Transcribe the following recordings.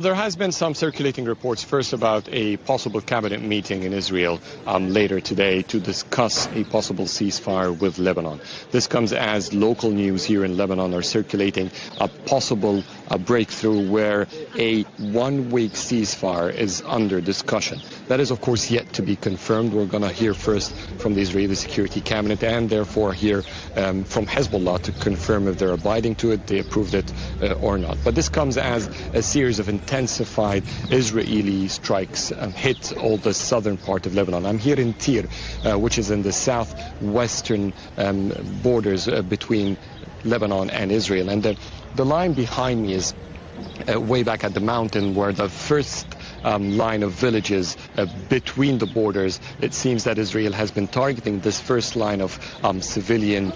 There has been some circulating reports first about a possible cabinet meeting in Israel later today to discuss a possible ceasefire with Lebanon. This comes as local news here in Lebanon are circulating a possible breakthrough where a one-week ceasefire is under discussion. That is, of course, yet to be confirmed. We're going to hear first from the Israeli Security Cabinet and therefore hear from Hezbollah to confirm if they're abiding to it, they approved it or not. But this comes as a series of intensified Israeli strikes hit all the southern part of Lebanon. I'm here in Tyre, which is in the southwestern borders between Lebanon and Israel. And the line behind me is way back at the mountain where the first line of villages between the borders. It seems that Israel has been targeting this first line of civilian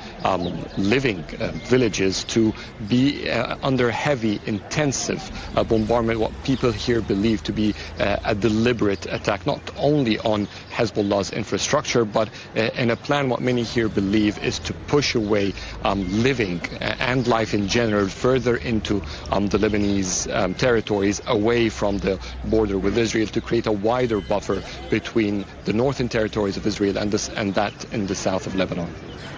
living villages to be under heavy, intensive bombardment, what people here believe to be a deliberate attack, not only on Hezbollah's infrastructure, but in a plan what many here believe is to push away living and life in general further into the Lebanese territories away from the border with Israel to create a wider buffer between the northern territories of Israel and that in the south of Lebanon.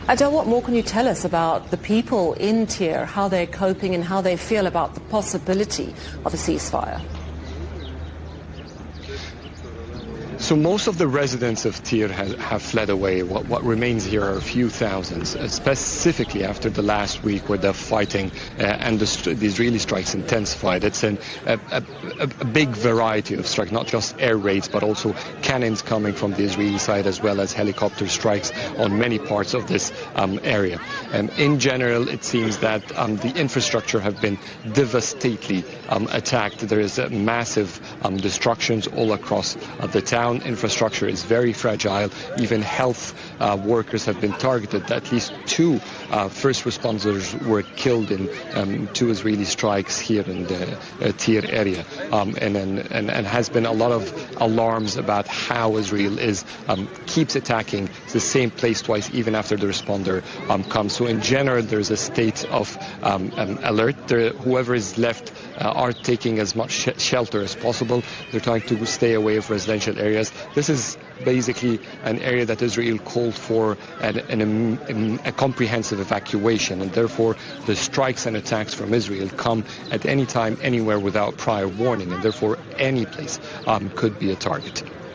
Adel, what more can you tell us about the people in Tyre, how they're coping and how they feel about the possibility of a ceasefire? So most of the residents of Tyre have fled away. What remains here are a few thousands, specifically after the last week where the fighting and the Israeli strikes intensified. It's a big variety of strikes, not just air raids, but also cannons coming from the Israeli side as well as helicopter strikes on many parts of this area. In general, it seems that the infrastructure have been devastatingly attacked. There is massive destructions all across the town. Infrastructure is very fragile. Even health workers have been targeted. At least two first responders were killed in two Israeli strikes here in the Tyre area. And has been a lot of alarms about how Israel keeps attacking the same place twice even after the responder comes. So in general, there's a state of alert. Whoever is left are taking as much shelter as possible. They're trying to stay away from residential areas. This is basically an area that Israel called for a comprehensive evacuation, and therefore the strikes and attacks from Israel come at any time, anywhere without prior warning, and therefore any place could be a target.